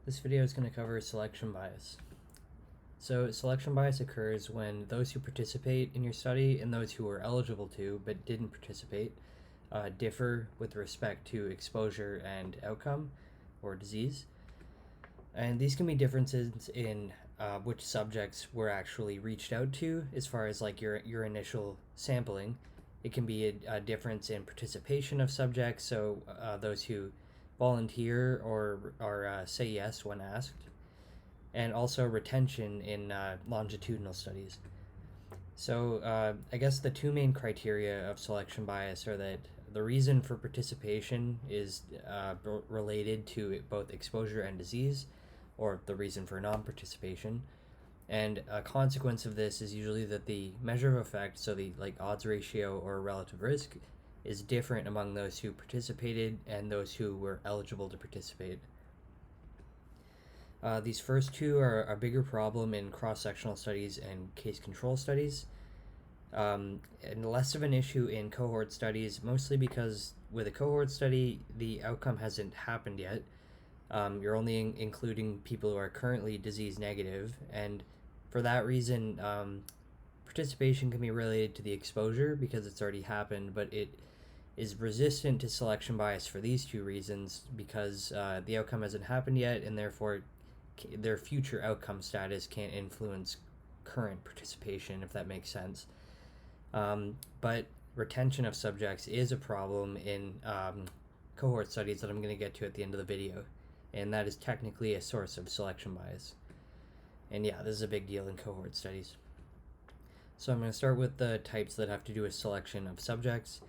This video is going to cover selection bias. So selection bias occurs when those who participate in your study and those who are eligible to but didn't participate differ with respect to exposure and outcome or disease. And these can be differences in which subjects were actually reached out to as far as like your initial sampling. It can be a difference in participation of subjects, so those who volunteer or say yes when asked, and also retention in longitudinal studies. So I guess the two main criteria of selection bias are that the reason for participation is related to both exposure and disease, or the reason for non-participation. And a consequence of this is usually that the measure of effect, so the like odds ratio or relative risk, is different among those who participated and those who were eligible to participate. These first two are a bigger problem in cross-sectional studies and case control studies, and less of an issue in cohort studies, mostly because with a cohort study, the outcome hasn't happened yet. You're only including people who are currently disease negative, and for that reason, participation can be related to the exposure because it's already happened, but it is resistant to selection bias for these two reasons because the outcome hasn't happened yet, and therefore their future outcome status can't influence current participation, if that makes sense. But retention of subjects is a problem in cohort studies that I'm going to get to at the end of the video, and that is technically a source of selection bias. And yeah, this is a big deal in cohort studies. So I'm going to start with the types that have to do with selection of subjects.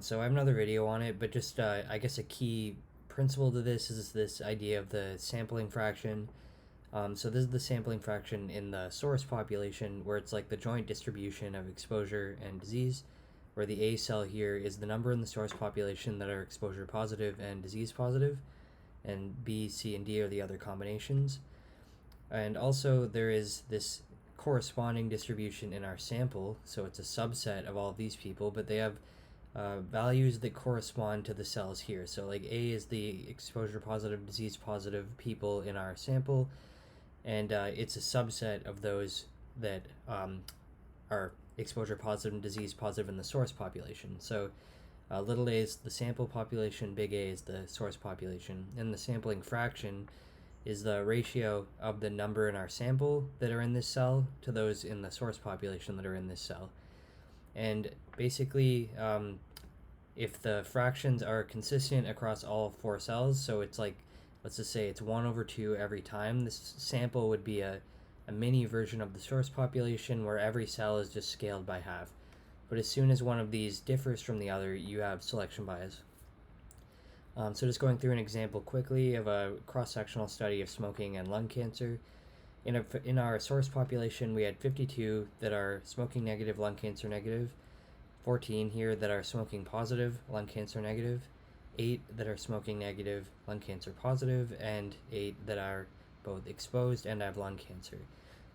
So I have another video on it, but just I guess a key principle to this is this idea of the sampling fraction. So this is the sampling fraction in the source population, where it's like the joint distribution of exposure and disease, where the A cell here is the number in the source population that are exposure positive and disease positive, and B, C, and D are the other combinations. And also there is this corresponding distribution in our sample, so it's a subset of all of these people, but they have values that correspond to the cells here. So like A is the exposure positive, disease positive people in our sample, and it's a subset of those that are exposure positive and disease positive in the source population. So little a is the sample population, big A is the source population, and the sampling fraction is the ratio of the number in our sample that are in this cell to those in the source population that are in this cell. And basically, if the fractions are consistent across all four cells, so it's like, let's just say it's 1/2 every time, this sample would be a mini version of the source population where every cell is just scaled by half. But as soon as one of these differs from the other, you have selection bias. So just going through an example quickly of a cross-sectional study of smoking and lung cancer. In our source population, we had 52 that are smoking negative, lung cancer negative, 14 here that are smoking positive, lung cancer negative, 8 that are smoking negative, lung cancer positive, and 8 that are both exposed and have lung cancer.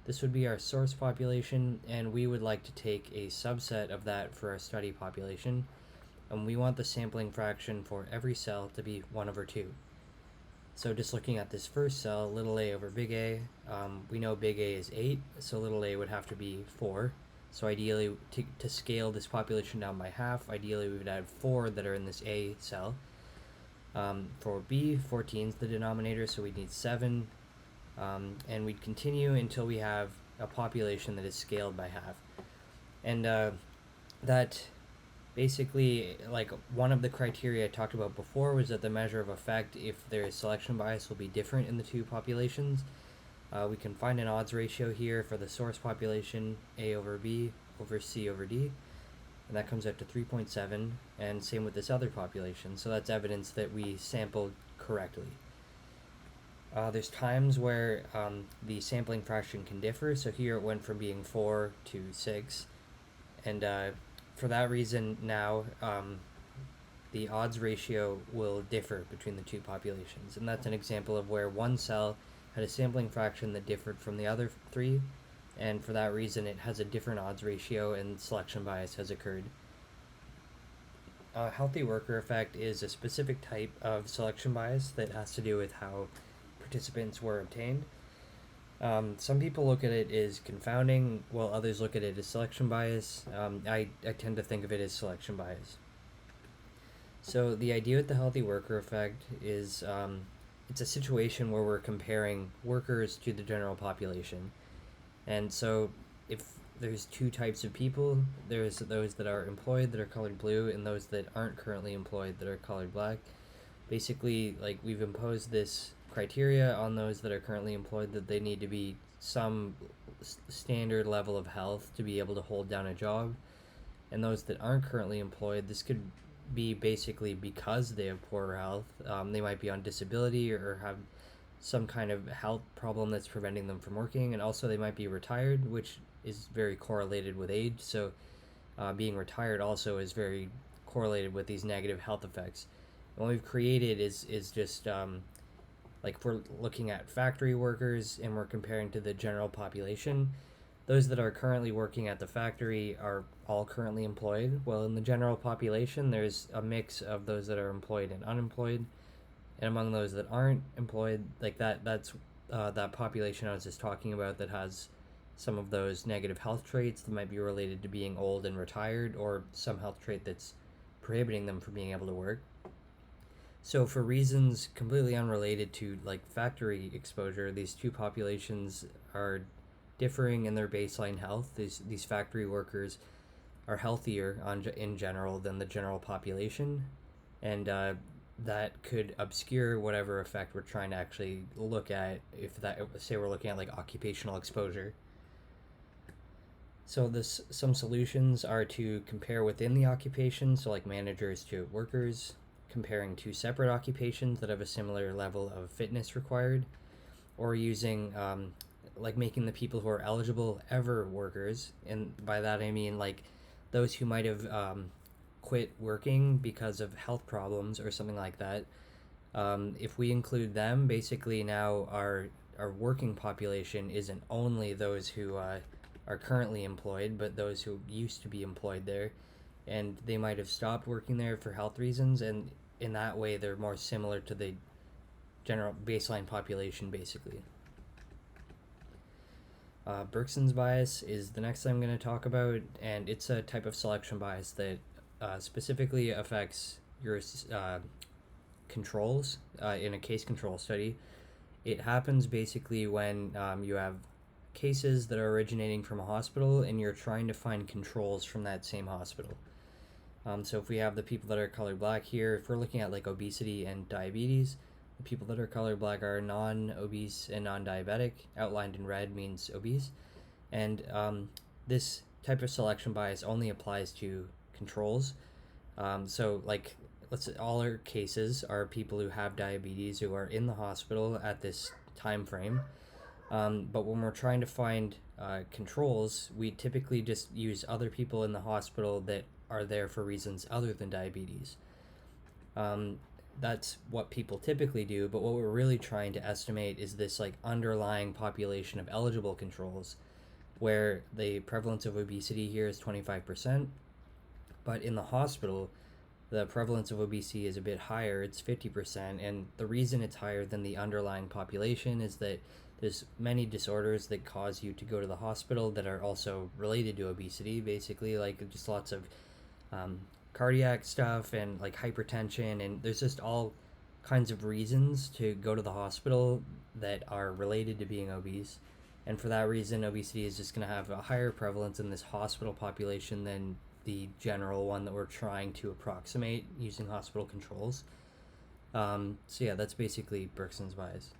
This would be our source population, and we would like to take a subset of that for our study population, and we want the sampling fraction for every cell to be 1/2. So just looking at this first cell, little a over big A, we know big A is 8, so little a would have to be 4. So ideally, to scale this population down by half, ideally we would add 4 that are in this A cell. For B, 14 is the denominator, so we'd need 7. And we'd continue until we have a population that is scaled by half. And that basically, like, one of the criteria I talked about before was that the measure of effect, if there is selection bias, will be different in the two populations. We can find an odds ratio here for the source population, A over B over C over D, and that comes out to 3.7, and same with this other population, so that's evidence that we sampled correctly. There's times where the sampling fraction can differ, so here it went from being 4 to 6, and for that reason now the odds ratio will differ between the two populations, and that's an example of where one cell had a sampling fraction that differed from the other 3, and for that reason it has a different odds ratio and selection bias has occurred. Healthy worker effect is a specific type of selection bias that has to do with how participants were obtained. Some people look at it as confounding, while others look at it as selection bias. I tend to think of it as selection bias. So the idea with the healthy worker effect is it's a situation where we're comparing workers to the general population. And so if there's two types of people, there's those that are employed that are colored blue and those that aren't currently employed that are colored black. Basically, like, we've imposed this criteria on those that are currently employed that they need to be some standard level of health to be able to hold down a job. And those that aren't currently employed, this could be basically because they have poorer health. They might be on disability or have some kind of health problem that's preventing them from working, and also they might be retired, which is very correlated with age. So being retired also is very correlated with these negative health effects. And what we've created is just like, if we're looking at factory workers and we're comparing to the general population, those that are currently working at the factory are all currently employed. Well, in the general population, there's a mix of those that are employed and unemployed. And among those that aren't employed, like that's that population I was just talking about that has some of those negative health traits that might be related to being old and retired, or some health trait that's prohibiting them from being able to work. So for reasons completely unrelated to like factory exposure, these two populations are differing in their baseline health. These factory workers are healthier in general than the general population, and that could obscure whatever effect we're trying to actually look at. If that, say we're looking at like occupational exposure. So some solutions are to compare within the occupation, so like managers to workers, comparing two separate occupations that have a similar level of fitness required, or using like making the people who are eligible ever workers. And by that I mean like those who might have quit working because of health problems or something like that. If we include them, basically now our working population isn't only those who are currently employed, but those who used to be employed there, and they might have stopped working there for health reasons, and in that way they're more similar to the general baseline population, basically. Berkson's bias is the next thing I'm going to talk about, and it's a type of selection bias that specifically affects your controls in a case control study. It happens basically when you have cases that are originating from a hospital and you're trying to find controls from that same hospital. So if we have the people that are colored black here, if we're looking at like obesity and diabetes, the people that are colored black are non-obese and non-diabetic. Outlined in red means obese. And this type of selection bias only applies to controls. So like, let's say all our cases are people who have diabetes who are in the hospital at this time frame. But when we're trying to find controls, we typically just use other people in the hospital that are there for reasons other than diabetes. That's what people typically do, but what we're really trying to estimate is this like underlying population of eligible controls, where the prevalence of obesity here is 25%, but in the hospital the prevalence of obesity is a bit higher, it's 50%, and the reason it's higher than the underlying population is that there's many disorders that cause you to go to the hospital that are also related to obesity, basically, like just lots of cardiac stuff and like hypertension, and there's just all kinds of reasons to go to the hospital that are related to being obese. And for that reason, obesity is just going to have a higher prevalence in this hospital population than the general one that we're trying to approximate using hospital controls. So yeah, that's basically Berkson's bias.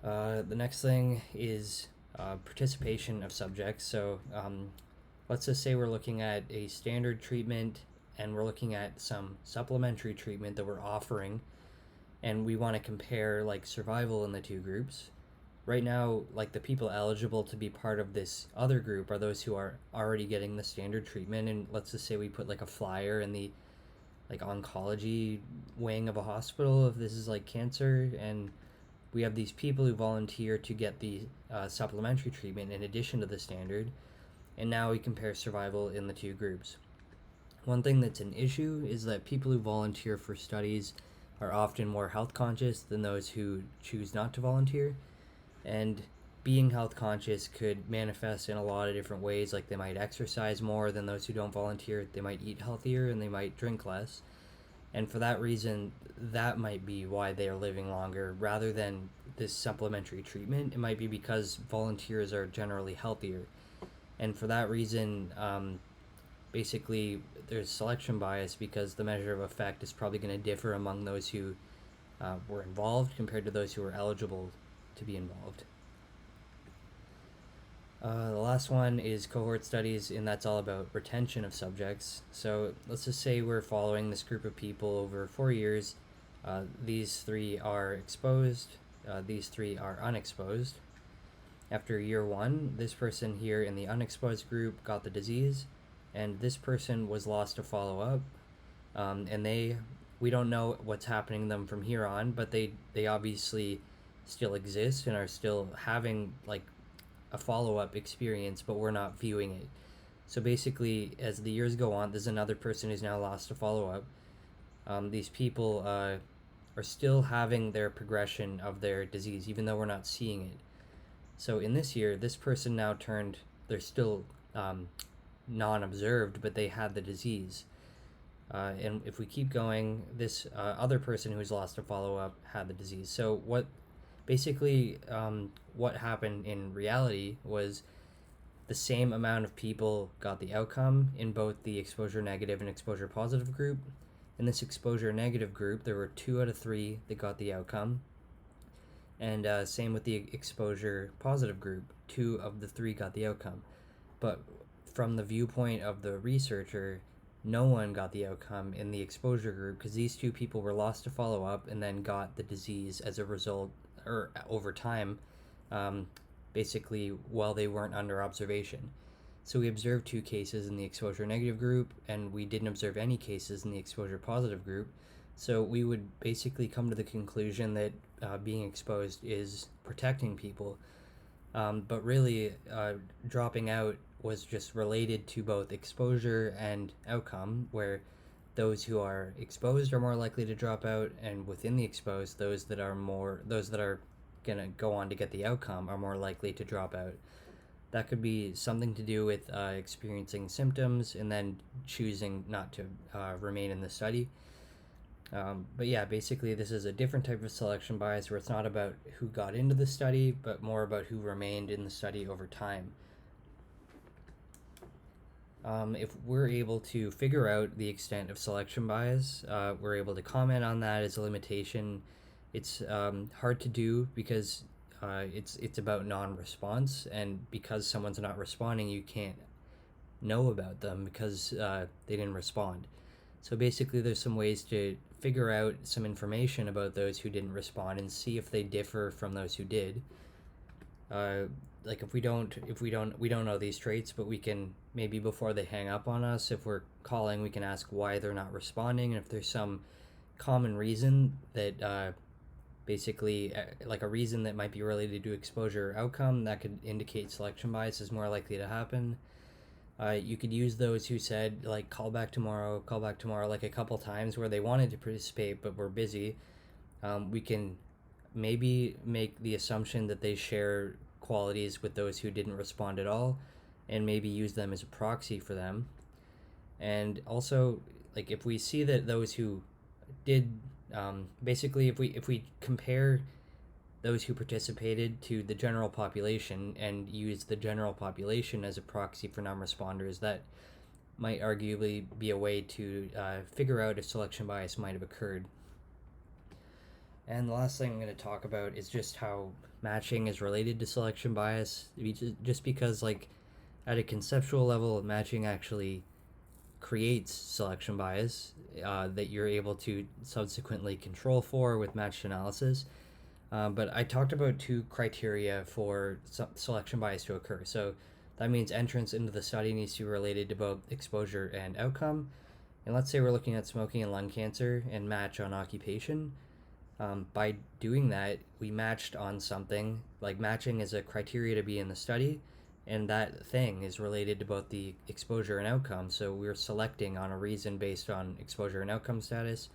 The next thing is participation of subjects. So let's just say we're looking at a standard treatment and we're looking at some supplementary treatment that we're offering, and we want to compare like survival in the two groups. Right now, like, the people eligible to be part of this other group are those who are already getting the standard treatment, and let's just say we put like a flyer in the like oncology wing of a hospital if this is like cancer, and we have these people who volunteer to get the supplementary treatment in addition to the standard, and now we compare survival in the two groups. One thing that's an issue is that people who volunteer for studies are often more health conscious than those who choose not to volunteer. And being health conscious could manifest in a lot of different ways. Like, they might exercise more than those who don't volunteer, they might eat healthier, and they might drink less. And for that reason, that might be why they are living longer rather than this supplementary treatment. It might be because volunteers are generally healthier. And for that reason, basically, there's selection bias because the measure of effect is probably going to differ among those who were involved compared to those who were eligible to be involved. The last one is cohort studies, and that's all about retention of subjects. So let's just say we're following this group of people over 4 years. These 3 are exposed, these 3 are unexposed. After year 1, this person here in the unexposed group got the disease, and this person was lost to follow up. And we don't know what's happening to them from here on, but they obviously still exist and are still having like a follow-up experience, but we're not viewing it. So basically, as the years go on, there's another person who's now lost to follow-up. These people are still having their progression of their disease, even though we're not seeing it. So in this year, this person now they're still non-observed, but they had the disease. And if we keep going, this other person who's lost to follow-up had the disease. So what happened in reality was the same amount of people got the outcome in both the exposure negative and exposure positive group. In this exposure negative group, there were 2 out of 3 that got the outcome. And same with the exposure positive group, 2 of the 3 got the outcome. But from the viewpoint of the researcher, no one got the outcome in the exposure group because these 2 people were lost to follow up and then got the disease as a result, or over time, basically while they weren't under observation. So we observed 2 cases in the exposure negative group, and we didn't observe any cases in the exposure positive group. So we would basically come to the conclusion that being exposed is protecting people. But really, dropping out was just related to both exposure and outcome, where those who are exposed are more likely to drop out, and within the exposed, those that are going to go on to get the outcome are more likely to drop out. That could be something to do with experiencing symptoms and then choosing not to remain in the study. But yeah, basically this is a different type of selection bias where it's not about who got into the study, but more about who remained in the study over time. If we're able to figure out the extent of selection bias, we're able to comment on that as a limitation. It's hard to do because it's about non-response, and because someone's not responding, you can't know about them because they didn't respond. So basically, there's some ways to figure out some information about those who didn't respond and see if they differ from those who did. Like we don't know these traits, but we can maybe before they hang up on us, if we're calling, we can ask why they're not responding, and if there's some common reason that basically like a reason that might be related to exposure or outcome, that could indicate selection bias is more likely to happen. You could use those who said like call back tomorrow like a couple times where they wanted to participate but were busy. We can maybe make the assumption that they share qualities with those who didn't respond at all, and maybe use them as a proxy for them. And also, like if we see that those who did, basically if we compare those who participated to the general population and use the general population as a proxy for non-responders, that might arguably be a way to figure out if selection bias might have occurred. And the last thing I'm going to talk about is just how matching is related to selection bias. Just because, like, at a conceptual level, matching actually creates selection bias that you're able to subsequently control for with matched analysis. But I talked about 2 criteria for selection bias to occur. So that means entrance into the study needs to be related to both exposure and outcome. And let's say we're looking at smoking and lung cancer and match on occupation. By doing that, we matched on something. Like, matching is a criteria to be in the study, and that thing is related to both the exposure and outcome. So we're selecting on a reason based on exposure and outcome status.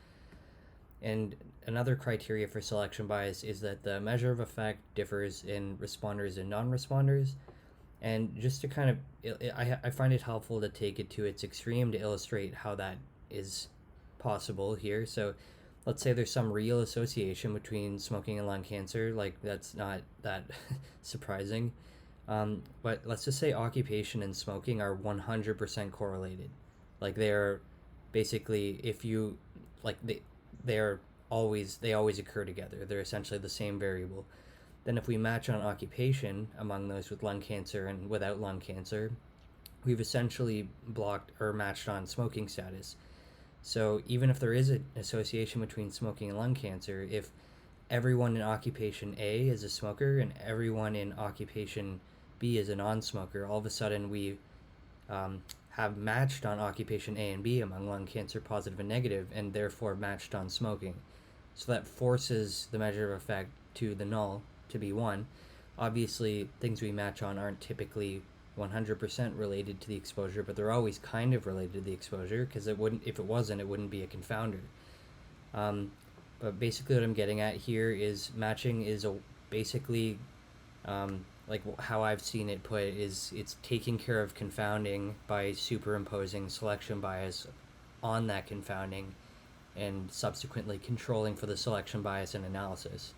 And another criteria for selection bias is that the measure of effect differs in responders and non-responders. And just to kind of, I find it helpful to take it to its extreme to illustrate how that is possible here. So let's say there's some real association between smoking and lung cancer. Like, that's not that surprising. But let's just say occupation and smoking are 100% correlated. Like, they're basically, if you, like, they're they always occur together. They're essentially the same variable. Then if we match on occupation among those with lung cancer and without lung cancer, we've essentially blocked or matched on smoking status. So even if there is an association between smoking and lung cancer, if everyone in occupation A is a smoker and everyone in occupation B is a non-smoker, all of a sudden we have matched on occupation A and B among lung cancer positive and negative, and therefore matched on smoking. So that forces the measure of effect to the null to be 1. Obviously, things we match on aren't typically 100% related to the exposure, but they're always kind of related to the exposure, because it wouldn't, if it wasn't, it wouldn't be a confounder. But basically, what I'm getting at here is matching is basically, like how I've seen it put, is it's taking care of confounding by superimposing selection bias on that confounding and subsequently controlling for the selection bias in analysis.